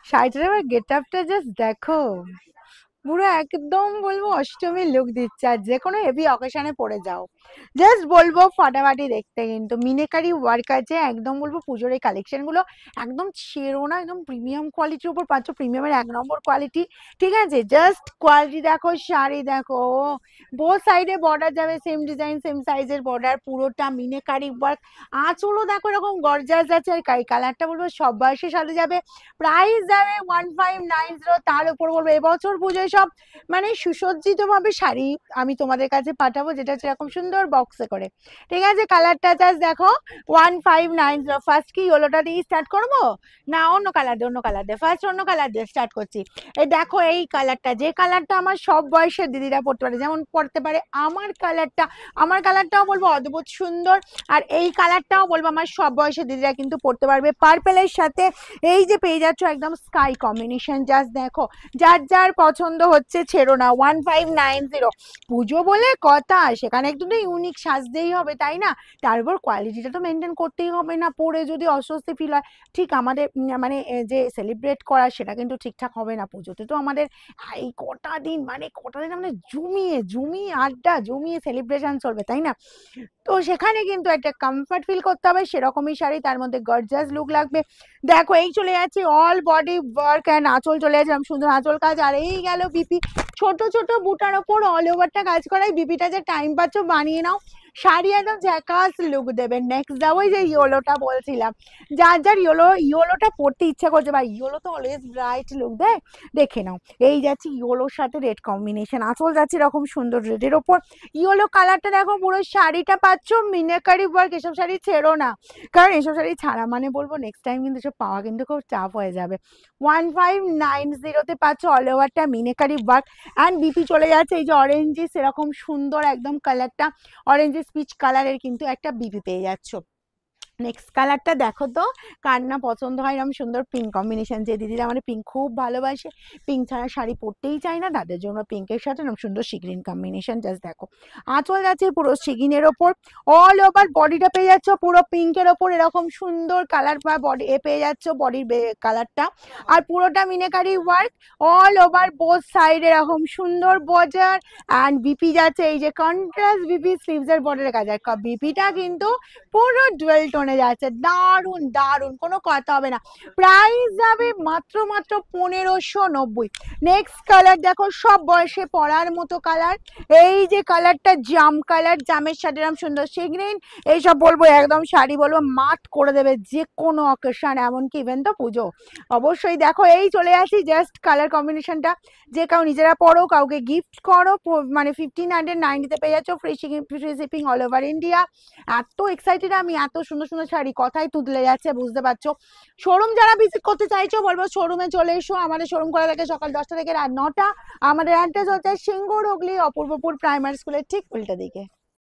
শাড়িটার এবার গেট আপটা জাস্ট দেখো, পুরো একদম বলবো অষ্টমীর লুক দিচ্ছে, আর যে কোনো হেভি অকেশনে পরে যাও জাস্ট বলবো ফাটাফাটি দেখতে। কিন্তু মিনেকারি ওয়ার্ক আছে একদম, বলবো পুজোর এই কালেকশন গুলো একদম ছেড়ো না, একদম প্রিমিয়াম কোয়ালিটির উপর পাচ্ছ, প্রিমিয়ামের 1 নম্বর কোয়ালিটি। ঠিক আছে, জাস্ট কোয়ালিটি দেখো, শাড়ি দেখো, বোথ সাইডে বর্ডার যাবে, সেম ডিজাইন সেম সাইজের বর্ডার, পুরোটা মিনেকারি ওয়ার্ক। আঁচলও দেখো এরকম গর্জাস আছে, আর কালারটা বলবো সব বয়সের সাথে যাবে। প্রাইস যাবে 1590, তার উপর বলবো এবছর পুজোয় সব মানে সুসজ্জিত ভাবে শাড়ি আমি তোমাদের কাছে পাঠাবো, যেটা হচ্ছে এরকম সুন্দর বক্সে করে। ঠিক আছে, কালারটা জাস্ট দেখো 1590। ফার্স্ট কি ইয়েলোটা দিয়ে স্টার্ট করবো, না অন্য কালার দিয়ে? অন্য কালার দিয়ে, ফার্স্ট অন্য কালার দিয়ে স্টার্ট করছি। এই দেখো এই কালারটা, যে কালারটা আমার সব বয়সের দিদিরা পড়তে পারে, যেমন পড়তে পারে আমার কালারটা। আমার কালারটাও বলবো অদ্ভুত সুন্দর, আর এই কালারটাও বলবো আমার সব বয়সের দিদিরা কিন্তু পড়তে পারবে। পার্পেলের সাথে এই যে পেয়ে যাচ্ছ একদম স্কাই কম্বিনেশন, জাস্ট দেখো যার যার পছন্দ হচ্ছে ছেড়ো না। 1590, পুজো বলে কথা, সেখানে একটু তো ইউনিক সাজতেই হবে তাই না? তারপর কোয়ালিটিটা তো মেনটেন করতেই হবে, না পরে যদি অস্বস্তি ফিল হয় ঠিক আমাদের মানে যে সেলিব্রেট করা সেটা কিন্তু ঠিকঠাক হবে না। পুজোতে তো আমাদের এই কটা দিন মানে জমিয়ে জমিয়ে আড্ডা জমিয়ে সেলিব্রেশন চলবে তাই না? তো সেখানে কিন্তু একটা কমফর্ট ফিল করতে হবে, সেরকমই শাড়ি, তার মধ্যে গর্জাস লুক লাগবে। দেখো এই চলে যাচ্ছে অল বডি ওয়ার্ক অ্যান্ড আঁচল চলে যাচ্ছে সুন্দর আঁচল কাজ, আর এই গেল বিপি, ছোট ছোট বুটার ওপর অল ওভারটা কাজ করাই। বিপিটা যে টাইম পাচ্ছ বানিয়ে নাও, শাড়ি একদম ঝ্যাকাস লুক দেবে। নেক্সট যাবো এই যে ইয়েলোটা বলছিলাম, যার যার ইয়েলোটা পরতে ইচ্ছা করছে, বা ইয়েলো তো অলওয়েজ ব্রাইট লুক দেয়, দেখে নাও। এই যাচ্ছে ইয়েলোর সাথে রেড কম্বিনেশন, আঁচল যাচ্ছে এরকম সুন্দর রেডের ওপর। ইয়েলো কালারটা দেখো, পুরো শাড়িটা পাচ্ছ মিনাকারি ওয়ার্ক। এসব শাড়ি ছেড়ো না, কারণ এসব শাড়ি ছাড়া মানে বলবো নেক্সট টাইম কিন্তু এসব পাওয়া কিন্তু খুব চাপ হয়ে যাবে। 1590 পাচ্ছ অল ওভারটা মিনাকারি ওয়ার্ক। অ্যান্ড বিপি চলে যাচ্ছে এই যে অরেঞ্জিস এরকম সুন্দর একদম কালারটা, অরেঞ্জিস পিচ কালারের কিন্তু একটা বিপি পেয়ে যাচ্ছ। নেক্সট কালারটা দেখো তো, কার না পছন্দ হয় এরকম সুন্দর পিঙ্ক কম্বিনেশন। যে দিদিরা মানে পিঙ্ক খুব ভালোবাসে, পিঙ্ক ছাড়া শাড়ি পরতেই চায় না, তাদের জন্য পিঙ্কের সাথে এরকম সুন্দর সিগ্রিন কম্বিনেশন। জাস্ট দেখো আঁচল যাচ্ছে পুরো সিগিনের ওপর, অল ওভার বডিটা পেয়ে যাচ্ছ পুরো পিঙ্কের ওপর এরকম সুন্দর কালার, বা বডি পেয়ে যাচ্ছ বডির কালারটা, আর পুরোটা meenakari work all over both side এরকম সুন্দর বর্ডার। অ্যান্ড বিপি যাচ্ছে এই যে কন্ট্রাস্ট বিপি স্লিভসের বর্ডারের কাজ, আর বিপিটা কিন্তু পুরো ডুয়েল টোনে যাচ্ছে, দারুন দারুন, কোনো কথা হবে না। প্রাইস যাবে মাত্র মাত্র 1590। নেক্সট কালার দেখো, সব বয়সে পরার মতো কালার, এই যে কালারটা জাম কালার, জামের সাথে এরকম সুন্দর সিগ্রিন। এইসব বলবো একদম শাড়ি বলবো মাট করে দেবে যে কোনো অকেশন, এমনকি ইভেন তো পুজো। অবশ্যই দেখো এই চলে আসি জাস্ট কালার কম্বিনেশনটা, যে কাউ নিজেরা পড়ো কাউকে গিফট করো, মানে 1590 পেয়ে যাচ্ছ free shipping all over India. এত এক্সাইটেড আমি, এত সুন্দর সুন্দর শাড়ি কথাই তুলে যাচ্ছে, বুঝতে পারছো। শোরুম যারা ভিজিট করতে চাইছো বলবো শোরুমে চলে এসো। আমাদের শোরুম করা থাকে সকাল 10টা থেকে রাত 9টা। আমাদের অ্যাড্রেস হচ্ছে সিঙ্গুর হুগলি অপূর্বপুর প্রাইমারি স্কুলের ঠিক উল্টো দিকে।